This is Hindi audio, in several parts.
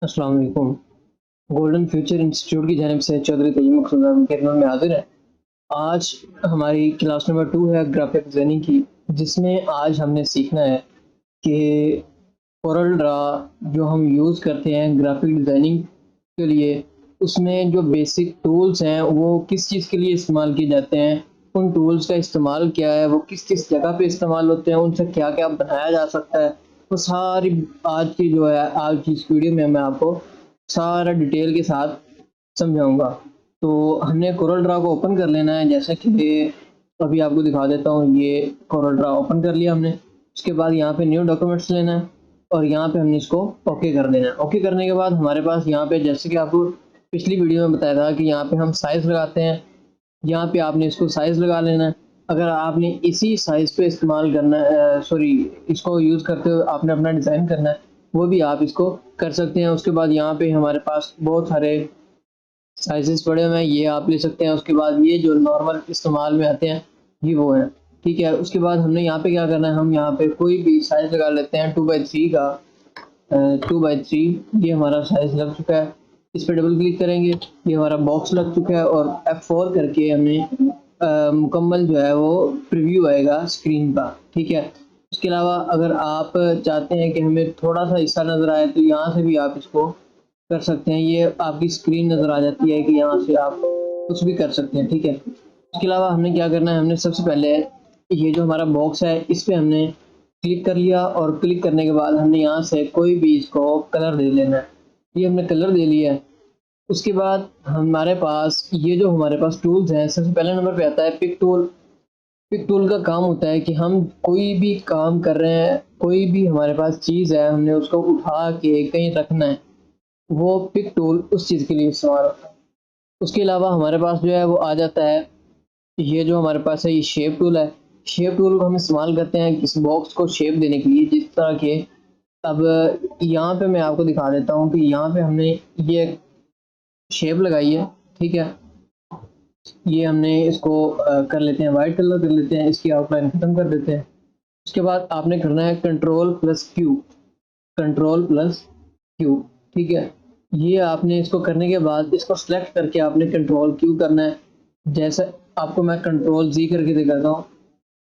अस्सलाम वालेकुम। गोल्डन फ्यूचर इंस्टीट्यूट की जानिब से चौधरी तैयब मकसूद के खिदमत में हाजिर है। आज हमारी क्लास नंबर 2 है ग्राफिक डिज़ाइनिंग की, जिसमें आज हमने सीखना है कि कोरल ड्रा जो हम यूज़ करते हैं ग्राफिक डिज़ाइनिंग के लिए, उसमें जो बेसिक टूल्स हैं वो किस चीज़ के लिए इस्तेमाल किए जाते हैं, उन टूल्स का इस्तेमाल क्या है, वो किस-किस जगह पे इस्तेमाल होते हैं, उनसे क्या-क्या बनाया जा सकता है। वो सारी आज की जो है आज की इस वीडियो में मैं आपको सारा डिटेल के साथ समझाऊँगा। तो हमने कोरल ड्रा को ओपन कर लेना है, जैसे कि अभी आपको दिखा देता हूँ। ये कोरल ड्रा ओपन कर लिया हमने। उसके बाद यहाँ पे न्यू डॉक्यूमेंट्स लेना है और यहाँ पे हमने इसको ओके कर देना है। ओके करने के बाद हमारे पास यहाँ पे, जैसे कि आपको पिछली वीडियो में बताया था कि यहाँ पे हम साइज़ लगाते हैं, यहाँ पे आपने इसको साइज़ लगा लेना है। अगर आपने इसी साइज़ पे इस्तेमाल करना है, सॉरी, इसको यूज़ करते हुए आपने अपना डिज़ाइन करना है, वो भी आप इसको कर सकते हैं। उसके बाद यहाँ पे हमारे पास बहुत सारे साइज़ेस पड़े हुए हैं, ये आप ले सकते हैं। उसके बाद ये जो नॉर्मल इस्तेमाल में आते हैं, ये वो हैं, ठीक है। उसके बाद हमने यहाँ पे क्या करना है, हम यहाँ पे कोई भी साइज़ लगा लेते हैं 2x3 का। 2x3 ये हमारा साइज़ लग चुका है। इस पे डबल क्लिक करेंगे, ये हमारा बॉक्स लग चुका है और F4 करके हमने मुकम्मल जो है वो प्रीव्यू आएगा स्क्रीन का, ठीक है। उसके अलावा अगर आप चाहते हैं कि हमें थोड़ा-सा हिस्सा नज़र आए, तो यहाँ से भी आप इसको कर सकते हैं। ये आपकी स्क्रीन नज़र आ जाती है कि यहाँ से आप कुछ भी कर सकते हैं, ठीक है। उसके अलावा हमने क्या करना है, हमने सबसे पहले ये जो हमारा बॉक्स है, इस पे हमने क्लिक कर लिया और क्लिक करने के बाद हमने यहाँ से कोई भी इसको कलर दे लेना है। ये हमने कलर दे लिया है। उसके बाद हमारे पास ये जो हमारे पास टूल्स हैं, सबसे पहले नंबर पे आता है पिक टूल। पिक टूल का काम होता है कि हम कोई भी काम कर रहे हैं, कोई भी हमारे पास चीज़ है, हमने उसको उठा के कहीं रखना है, वो पिक टूल उस चीज़ के लिए इस्तेमाल होता है। उसके अलावा हमारे पास जो है वो आ जाता है, ये जो हमारे पास है ये शेप टूल है। शेप टूल को हम इस्तेमाल करते हैं किसी बॉक्स को शेप देने के लिए, जिस तरह के अब यहाँ पे मैं आपको दिखा देता हूँ कि यहाँ पे हमने ये शेप लगाई है, ठीक है। ये हमने इसको कर लेते हैं वाइट कलर कर लेते हैं, इसकी आउटलाइन खत्म कर देते हैं। उसके बाद आपने करना है control plus Q, control plus Q, ठीक है। ये आपने इसको करने के बाद इसको सेलेक्ट करके आपने कंट्रोल क्यू करना है। जैसे आपको मैं कंट्रोल जी करके दिखाता हूँ।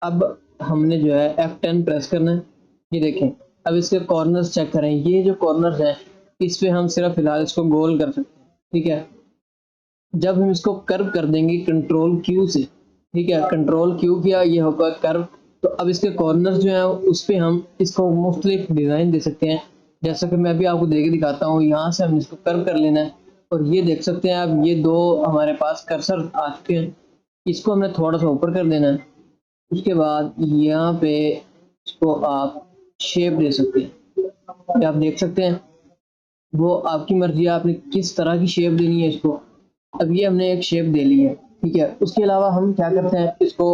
अब हमने जो है F10 प्रेस करना है। ये देखें, अब इसके कॉर्नर्स चेक करें। ये जो कॉर्नर्स हैं, इस पे हम सिर्फ फिलहाल इसको गोल कर सकते हैं, ठीक है। जब हम इसको कर्व कर देंगे कंट्रोल क्यू से, ठीक है, कंट्रोल क्यू किया, ये होगा कर्व। तो अब इसके कॉर्नर्स जो हैं उस पे हम इसको मुख्तलिफ डिज़ाइन दे सकते हैं। जैसा कि मैं अभी आपको दे के दिखाता हूँ, यहाँ से हमने इसको कर्व कर लेना है और ये देख सकते हैं आप, ये 2 हमारे पास कर्सर आ चुके हैं। इसको हमने थोड़ा-सा ऊपर कर देना है। उसके बाद यहाँ पे इसको आप शेप दे सकते हैं। ये आप देख सकते हैं, वो आपकी मर्ज़ी है आपने किस तरह की शेप देनी है इसको। अब ये हमने एक शेप दे ली है, ठीक है। उसके अलावा हम क्या करते हैं, इसको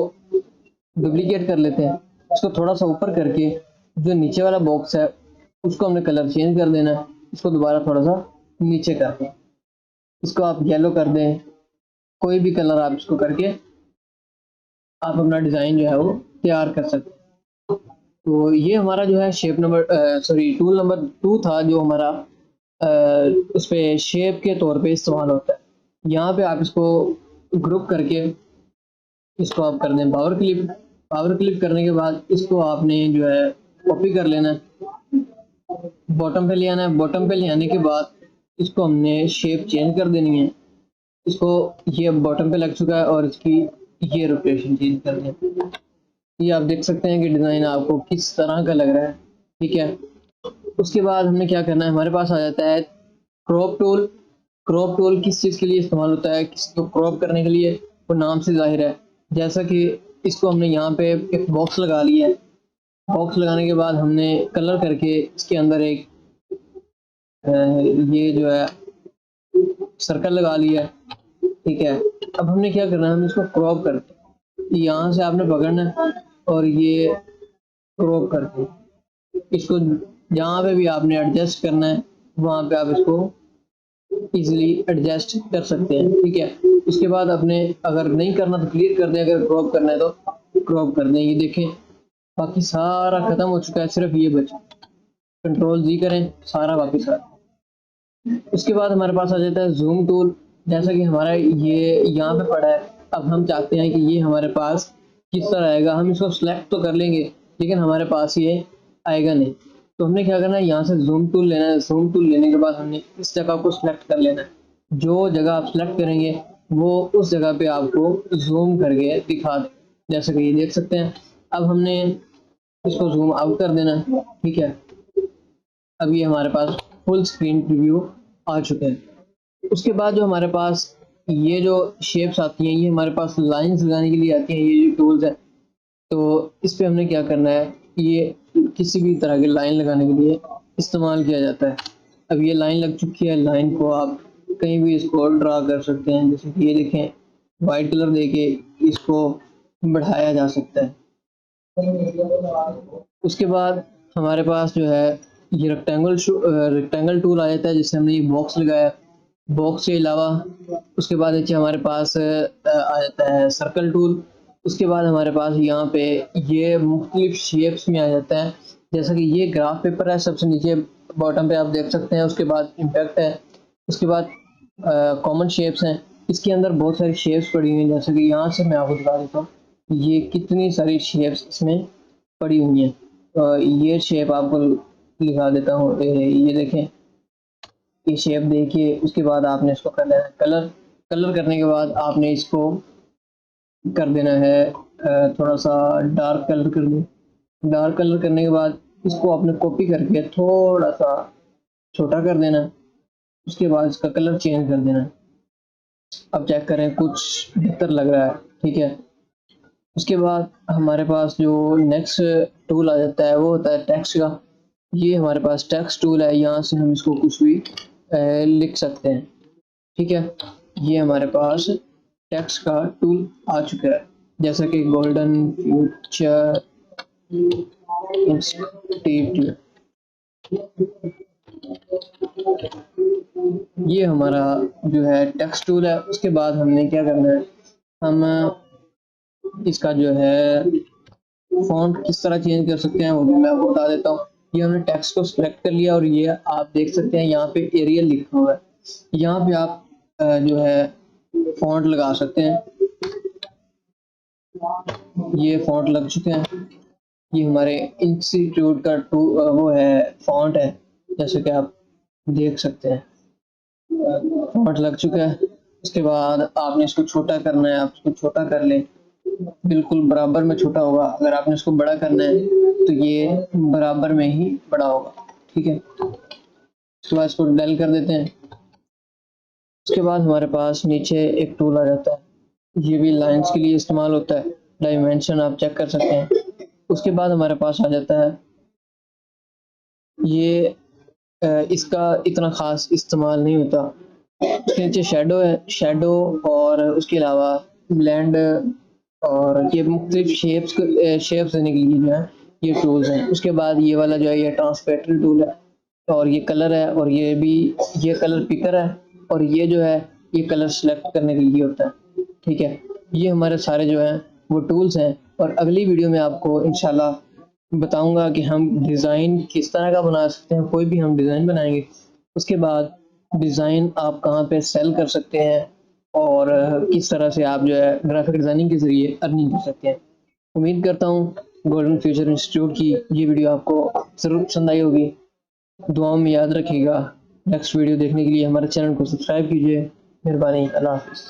डुप्लीकेट कर लेते हैं। इसको थोड़ा-सा ऊपर करके जो नीचे वाला बॉक्स है, उसको हमने कलर चेंज कर देना है। इसको दोबारा थोड़ा-सा नीचे कर दें। इसको आप येलो कर दें, कोई भी कलर आप इसको करके आप अपना डिज़ाइन जो है वो तैयार कर सकते हैं। तो ये हमारा जो है shape number sorry tool number 2 था, जो हमारा उस पे शेप के तौर पे इस्तेमाल होता है। यहाँ पे आप इसको ग्रुप करके इसको आप कर दें पावर क्लिप। पावर क्लिप करने के बाद इसको आपने जो है कॉपी कर लेना है, बॉटम पे ले आना है। बॉटम पे ले आने के बाद इसको हमने शेप चेंज कर देनी है। इसको, ये अब बॉटम पे लग चुका है और इसकी ये रोटेशन चेंज कर दें। ये आप देख सकते हैं कि डिज़ाइन आपको किस तरह का लग रहा है, ठीक है। उसके बाद हमने क्या करना है, हमारे पास आ जाता है क्रॉप टूल। क्रॉप टूल किस चीज़ के लिए इस्तेमाल होता है, किसी को क्रॉप करने के लिए, वो नाम से ज़ाहिर है। जैसा कि इसको हमने यहाँ पे एक बॉक्स लगा लिया है। बॉक्स लगाने के बाद हमने कलर करके इसके अंदर एक ये जो है सर्कल लगा लिया है, ठीक है। अब हमने क्या करना है, हम इसको क्रॉप करके यहाँ से आपने पकड़ना है और ये क्रॉप करके इसको जहाँ पे भी आपने एडजस्ट करना है, वहाँ पे आप इसको इजीली एडजस्ट कर सकते हैं, ठीक है। उसके बाद अपने अगर नहीं करना तो क्लियर कर दें, अगर क्रॉप करना है तो क्रॉप कर दें। ये देखें, बाकी सारा खत्म हो चुका है, सिर्फ ये बचा। कंट्रोल जी करें, सारा वापस आ उसके बाद हमारे पास आ जाता है जूम टूल। जैसा कि हमारा ये यहाँ पे पड़ा है, अब हम चाहते हैं कि ये हमारे पास किस तरह आएगा। हम इसको सिलेक्ट तो कर लेंगे लेकिन हमारे पास ये आएगा नहीं। तो हमने क्या करना है, यहाँ से जूम टूल लेना है। जूम टूल लेने के बाद हमने इस जगह को सिलेक्ट कर लेना है। जो जगह आप सिलेक्ट करेंगे वो उस जगह पे आपको जूम करके दिखा दे। जैसे कि ये देख सकते हैं। अब हमने इसको जूम आउट कर देना है, ठीक है। अब ये हमारे पास फुल स्क्रीन प्रीव्यू आ चुके हैं। उसके बाद जो हमारे पास ये जो शेप्स आती हैं, ये हमारे पास लाइंस लगाने के लिए आती हैं, ये जो टूल्स हैं। तो इस पे हमने क्या करना है, ये किसी भी तरह की लाइन लगाने के लिए इस्तेमाल किया जाता है। अब ये लाइन लग चुकी है, लाइन को आप कहीं भी इसको ड्रा कर सकते हैं। जैसे कि ये देखें, वाइट कलर देके इसको बढ़ाया जा सकता है। उसके बाद हमारे पास जो है ये रेक्टेंगल टूल आ जाता है, जिससे हमने ये बॉक्स लगाया। बॉक्स के अलावा उसके बाद नीचे हमारे पास आ जाता है सर्कल टूल। उसके बाद हमारे पास यहाँ पे ये मुख्तलिफ शेप्स में आ जाता है। जैसा कि ये ग्राफ पेपर है, सबसे नीचे बॉटम पे आप देख सकते हैं। उसके बाद इम्पैक्ट है। उसके बाद कॉमन शेप्स हैं। इसके अंदर बहुत सारी शेप्स पड़ी हुई हैं। जैसे कि यहाँ से मैं आपको दिखा देता हूँ, ये कितनी सारी शेप्स इसमें पड़ी हुई हैं। ये शेप आपको दिखा देता हूँ। ये देखें, ये शेप देखिए। उसके बाद आपने इसको करना है कलर। कलर करने के बाद आपने इसको कर देना है थोड़ा सा डार्क कलर कर दें। डार्क कलर करने के बाद इसको आपने कॉपी करके थोड़ा सा छोटा कर देना। उसके बाद इसका कलर चेंज कर देना। अब चेक करें, कुछ बेहतर लग रहा है, ठीक है। उसके बाद हमारे पास जो नेक्स्ट टूल आ जाता है वो होता है टेक्स्ट का। ये हमारे पास टेक्स्ट टूल है, यहाँ से हम इसको कुछ भी लिख सकते हैं, ठीक है। ये हमारे पास टेक्स्ट का टूल आ चुका है, जैसा कि गोल्डन फ्यूचर इंस्टीट्यूट। ये हमारा जो है टेक्स्ट टूल है। उसके बाद हमने क्या करना है, हम इसका जो है फॉन्ट किस तरह चेंज कर सकते हैं वो भी मैं आपको बता देता हूँ। ये हमने टेक्स्ट को सिलेक्ट कर लिया और ये आप देख सकते हैं यहाँ पे एरियल लिखा हुआ है। यहाँ पे आप जो है फॉन्ट लगा सकते हैं। ये फॉन्ट लग चुके हैं। ये हमारे इंस्टीट्यूट का वो है फॉन्ट है, जैसे कि आप देख सकते हैं। फॉन्ट लग चुका है। उसके बाद आपने इसको छोटा करना है, आप इसको छोटा कर लें, बिल्कुल बराबर में छोटा होगा। अगर आपने इसको बड़ा करना है तो ये बराबर में ही बड़ा होगा, ठीक है। उसके बाद इसको डेल कर देते हैं। उसके बाद हमारे पास नीचे एक टूल आ जाता है, ये भी लाइंस के लिए इस्तेमाल होता है। डायमेंशन आप चेक कर सकते हैं। उसके बाद हमारे पास आ जाता है ये इसका इतना ख़ास इस्तेमाल नहीं होता। उसके नीचे शेडो है, शेडो और उसके अलावा ब्लेंड और ये मुख्तलिफ शेप्स देने के लिए जो है ये टूल्स हैं। उसके बाद ये वाला जो है ये ट्रांसपेरेंट टूल है और ये कलर है, और ये भी ये कलर पिकर है, और ये जो है ये कलर सेलेक्ट करने के लिए होता है, ठीक है। ये हमारे सारे जो हैं वो टूल्स हैं। और अगली वीडियो में आपको इंशाल्लाह बताऊंगा कि हम डिज़ाइन किस तरह का बना सकते हैं। कोई भी हम डिज़ाइन बनाएंगे, उसके बाद डिज़ाइन आप कहाँ पे सेल कर सकते हैं और किस तरह से आप जो है ग्राफिक डिज़ाइनिंग के ज़रिए अर्निंग कर सकते हैं। उम्मीद करता हूँ गोल्डन फ्यूचर इंस्टीट्यूट की ये वीडियो आपको ज़रूर पसंद आई होगी। दुआओं में याद रखिएगा। नेक्स्ट वीडियो देखने के लिए हमारे चैनल को सब्सक्राइब कीजिए। मेहरबानी, अल्लाह हाफ़िज़।